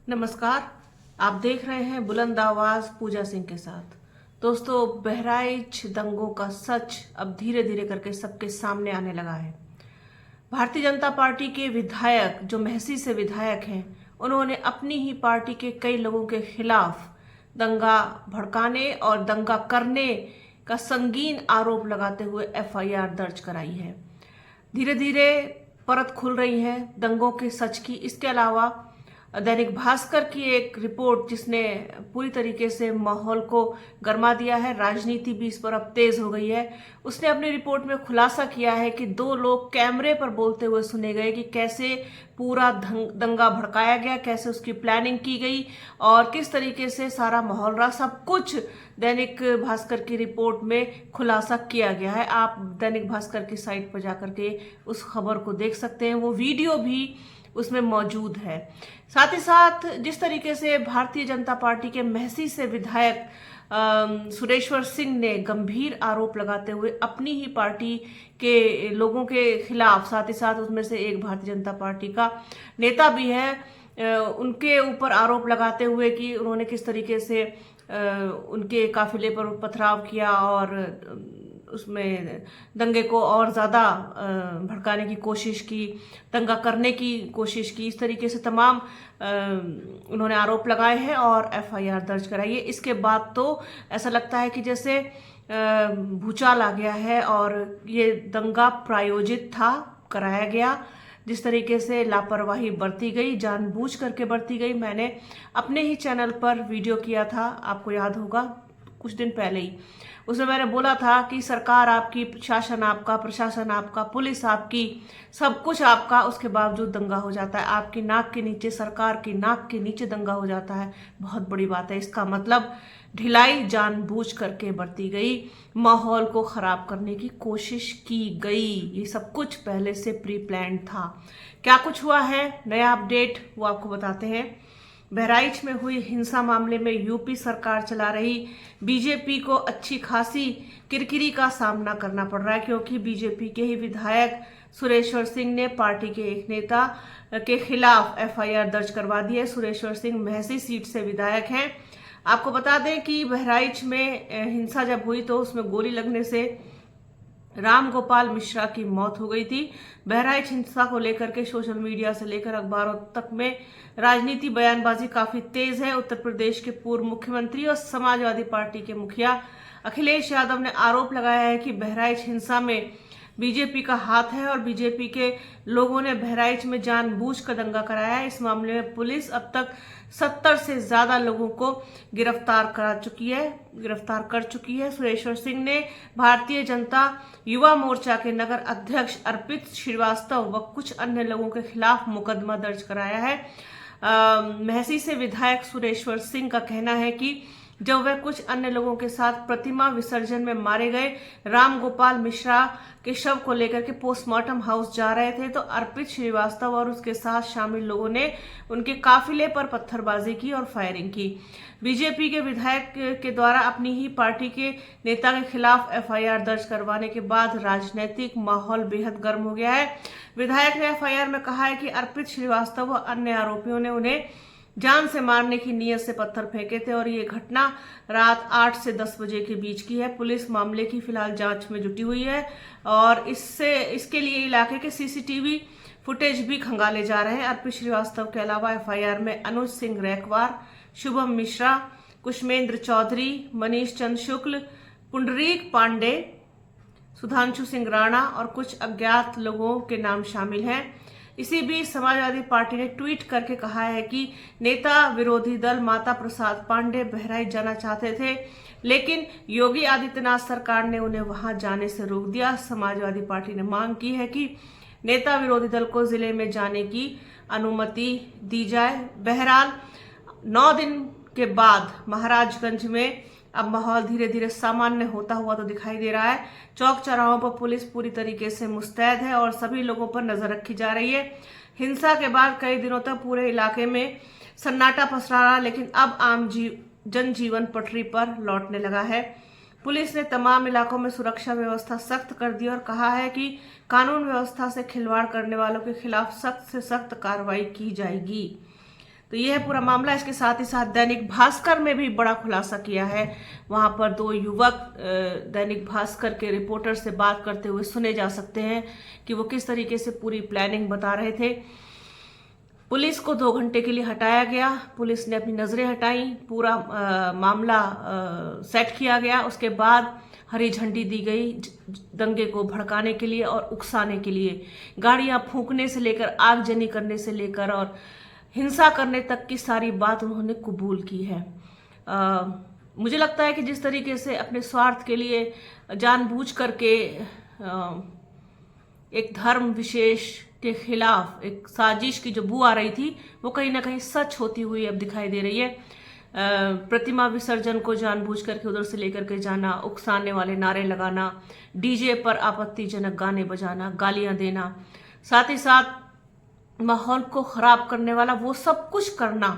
नमस्कार। आप देख रहे हैं बुलंद आवाज पूजा सिंह के साथ। दोस्तों, बहराइच दंगों का सच अब धीरे धीरे करके सबके सामने आने लगा है। भारतीय जनता पार्टी के विधायक जो महसी से विधायक हैं, उन्होंने अपनी ही पार्टी के कई लोगों के खिलाफ दंगा भड़काने और दंगा करने का संगीन आरोप लगाते हुए एफआईआर दर्ज कराई है। धीरे धीरे परत खुल रही है दंगों के सच की। इसके अलावा दैनिक भास्कर की एक रिपोर्ट जिसने पूरी तरीके से माहौल को गरमा दिया है, राजनीति भी इस पर अब तेज हो गई है। उसने अपनी रिपोर्ट में खुलासा किया है कि 2 लोग कैमरे पर बोलते हुए सुने गए कि कैसे पूरा दंगा भड़काया गया, कैसे उसकी प्लानिंग की गई और किस तरीके से सारा माहौल रहा। सब कुछ दैनिक भास्कर की रिपोर्ट में खुलासा किया गया है। आप दैनिक भास्कर की साइट पर जाकर के उस खबर को देख सकते हैं। वो वीडियो भी उसमें मौजूद है। साथ ही साथ जिस तरीके से भारतीय जनता पार्टी के महसी से विधायक सुरेश्वर सिंह ने गंभीर आरोप लगाते हुए अपनी ही पार्टी के लोगों के खिलाफ, साथ ही साथ उसमें से एक भारतीय जनता पार्टी का नेता भी है, उनके ऊपर आरोप लगाते हुए कि उन्होंने किस तरीके से उनके काफिले पर पथराव किया और उसमें दंगे को और ज़्यादा भड़काने की कोशिश की, दंगा करने की कोशिश की। इस तरीके से तमाम उन्होंने आरोप लगाए हैं और एफआईआर दर्ज कराई है। इसके बाद तो ऐसा लगता है कि जैसे भूचाल आ गया है और ये दंगा प्रायोजित था, कराया गया। जिस तरीके से लापरवाही बरती गई, जानबूझ करके बरती गई। मैंने अपने ही चैनल पर वीडियो किया था, आपको याद होगा, कुछ दिन पहले ही। उसमें मैंने बोला था कि सरकार आपकी, शासन आपका, प्रशासन आपका, पुलिस आपकी, सब कुछ आपका, उसके बावजूद दंगा हो जाता है। आपकी नाक के नीचे, सरकार की नाक के नीचे दंगा हो जाता है। बहुत बड़ी बात है। इसका मतलब ढिलाई जानबूझ करके बरती गई, माहौल को खराब करने की कोशिश की गई। ये सब कुछ पहले से प्री प्लान था। क्या कुछ हुआ है, नया अपडेट, वो आपको बताते हैं। बहराइच में हुई हिंसा मामले में यूपी सरकार चला रही बीजेपी को अच्छी खासी किरकिरी का सामना करना पड़ रहा है, क्योंकि बीजेपी के ही विधायक सुरेश्वर सिंह ने पार्टी के एक नेता के खिलाफ एफआईआर दर्ज करवा दी है। सुरेश्वर सिंह महसी सीट से विधायक हैं। आपको बता दें कि बहराइच में हिंसा जब हुई तो उसमें गोली लगने से राम गोपाल मिश्रा की मौत हो गई थी। बहराइच हिंसा को लेकर के सोशल मीडिया से लेकर अखबारों तक में राजनीति बयानबाजी काफी तेज है। उत्तर प्रदेश के पूर्व मुख्यमंत्री और समाजवादी पार्टी के मुखिया अखिलेश यादव ने आरोप लगाया है कि बहराइच हिंसा में बीजेपी का हाथ है और बीजेपी के लोगों ने बहराइच में जानबूझ कर दंगा कराया है। इस मामले में पुलिस अब तक 70 से ज्यादा लोगों को गिरफ्तार कर चुकी है। सुरेश्वर सिंह ने भारतीय जनता युवा मोर्चा के नगर अध्यक्ष अर्पित श्रीवास्तव व कुछ अन्य लोगों के खिलाफ मुकदमा दर्ज कराया है। महसी से विधायक सुरेश्वर सिंह का कहना है कि जब वह कुछ अन्य लोगों के साथ प्रतिमा विसर्जन में मारे गए राम गोपाल मिश्रा के शव को लेकर के पोस्टमार्टम हाउस जा रहे थे तो अर्पित श्रीवास्तव और उसके साथ शामिल लोगों ने उनके काफिले पर पत्थरबाजी की और फायरिंग की। बीजेपी के विधायक के द्वारा अपनी ही पार्टी के नेता के खिलाफ एफआईआर दर्ज करवाने के बाद राजनीतिक माहौल बेहद गर्म हो गया है। विधायक ने एफआईआर में कहा है कि अर्पित श्रीवास्तव व अन्य आरोपियों ने उन्हें जान से मारने की नीयत से पत्थर फेंके थे और ये घटना रात 8 से 10 बजे के बीच की है। पुलिस मामले की फिलहाल जांच में जुटी हुई है और इसके लिए इलाके के सीसीटीवी फुटेज भी खंगाले जा रहे हैं। अर्पित श्रीवास्तव के अलावा एफआईआर में अनुज सिंह रैकवार, शुभम मिश्रा, कुशमेंद्र चौधरी, मनीष चंद्र शुक्ल, पुंडरीक पांडे, सुधांशु सिंह राणा और कुछ अज्ञात लोगों के नाम शामिल हैं। इसी बीच समाजवादी पार्टी ने ट्वीट करके कहा है कि नेता विरोधी दल माता प्रसाद पांडे बहराइच जाना चाहते थे, लेकिन योगी आदित्यनाथ सरकार ने उन्हें वहां जाने से रोक दिया। समाजवादी पार्टी ने मांग की है कि नेता विरोधी दल को जिले में जाने की अनुमति दी जाए। बहरहाल 9 दिन के बाद महाराजगंज में अब माहौल धीरे धीरे सामान्य होता हुआ तो दिखाई दे रहा है। चौक चौराहों पर पुलिस पूरी तरीके से मुस्तैद है और सभी लोगों पर नजर रखी जा रही है। हिंसा के बाद कई दिनों तक पूरे इलाके में सन्नाटा पसरा रहा, लेकिन अब जनजीवन पटरी पर लौटने लगा है। पुलिस ने तमाम इलाकों में सुरक्षा व्यवस्था सख्त कर दी और कहा है कि कानून व्यवस्था से खिलवाड़ करने वालों के खिलाफ सख्त से सख्त कार्रवाई की जाएगी। तो यह है पूरा मामला। इसके साथ ही साथ दैनिक भास्कर में भी बड़ा खुलासा किया है। वहां पर 2 युवक दैनिक भास्कर के रिपोर्टर से बात करते हुए सुने जा सकते हैं कि वो किस तरीके से पूरी प्लानिंग बता रहे थे। पुलिस को 2 घंटे के लिए हटाया गया, पुलिस ने अपनी नजरें हटाई, पूरा मामला सेट किया गया। उसके बाद हरी झंडी दी गई दंगे को भड़काने के लिए और उकसाने के लिए। गाड़ियां फूंकने से लेकर आगजनी करने से लेकर और हिंसा करने तक की सारी बात उन्होंने कबूल की है। मुझे लगता है कि जिस तरीके से अपने स्वार्थ के लिए जानबूझ करके एक धर्म विशेष के खिलाफ एक साजिश की जो बू आ रही थी, वो कहीं ना कहीं सच होती हुई अब दिखाई दे रही है। प्रतिमा विसर्जन को जानबूझ करके उधर से लेकर के जाना, उकसाने वाले नारे लगाना, डीजे पर आपत्तिजनक गाने बजाना, गालियां देना, साथ ही साथ माहौल को खराब करने वाला वो सब कुछ करना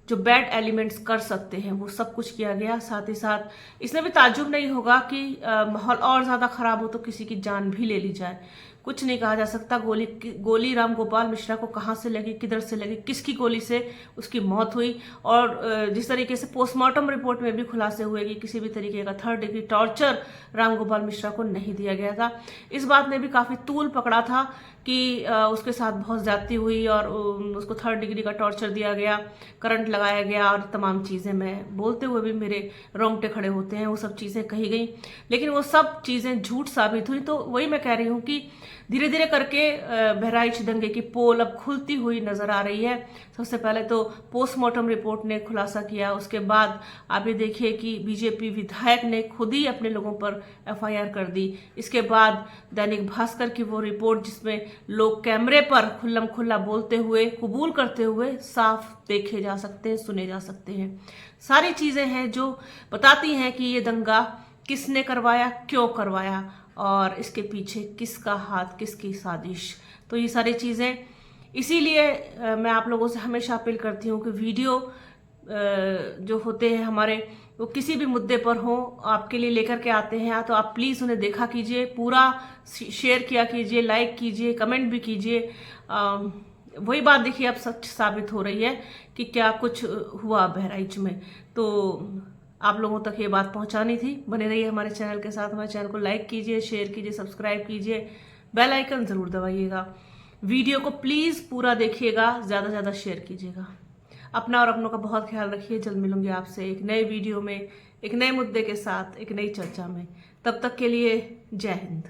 जो बैड एलिमेंट्स कर सकते हैं, वो सब कुछ किया गया। साथ ही साथ इसमें भी ताज्जुब नहीं होगा कि माहौल और ज्यादा खराब हो तो किसी की जान भी ले ली जाए। कुछ नहीं कहा जा सकता। गोली राम गोपाल मिश्रा को कहां से लगी, किधर से लगी, किसकी गोली से उसकी मौत हुई, और जिस तरीके से पोस्टमार्टम रिपोर्ट में भी खुलासे हुए कि किसी भी तरीके का 3rd degree torture Ram Gopal Mishra को नहीं दिया गया था। इस बात ने भी काफी तूल पकड़ा था कि उसके साथ बहुत ज्यादती हुई और उसको 3rd डिग्री का टॉर्चर दिया गया, करंट लगाया गया और तमाम चीजें, मैं बोलते हुए भी मेरे रोंगटे खड़े होते हैं, वो सब चीजें कही गई, लेकिन वो सब चीजें झूठ साबित हुई। तो वही मैं कह रही हूँ कि धीरे धीरे करके बहराइच दंगे की पोल अब खुलती हुई नजर आ रही है। सबसे पहले तो पोस्टमार्टम रिपोर्ट ने खुलासा किया, उसके बाद आप ये देखिए कि बीजेपी विधायक ने खुद ही अपने लोगों पर FIR कर दी। इसके बाद दैनिक भास्कर की वो रिपोर्ट जिसमें लोग कैमरे पर खुल्लम खुल्ला बोलते हुए, कबूल करते हुए साफ देखे जा सकते हैं, सुने जा सकते हैं। सारी चीजें हैं जो बताती हैं कि ये दंगा किसने करवाया, क्यों करवाया और इसके पीछे किसका हाथ, किसकी साजिश। तो ये सारी चीजें, इसीलिए मैं आप लोगों से हमेशा अपील करती हूँ कि वीडियो जो होते हैं हमारे, वो किसी भी मुद्दे पर हो, आपके लिए लेकर के आते हैं तो आप प्लीज उन्हें देखा कीजिए, पूरा शेयर किया कीजिए, लाइक कीजिए, कमेंट भी कीजिए। वही बात देखिए अब सच साबित हो रही है कि क्या कुछ हुआ बहराइच में। तो आप लोगों तक ये बात पहुंचानी थी। बने रहिए हमारे चैनल के साथ, हमारे चैनल को लाइक कीजिए, शेयर कीजिए, सब्सक्राइब कीजिए, बेल आइकन जरूर दबाइएगा। वीडियो को प्लीज पूरा देखिएगा, ज्यादा से ज्यादा शेयर कीजिएगा। अपना और अपनों का बहुत ख्याल रखिए। जल्द मिलूंगी आपसे एक नए वीडियो में, एक नए मुद्दे के साथ, एक नई चर्चा में। तब तक के लिए जय हिंद।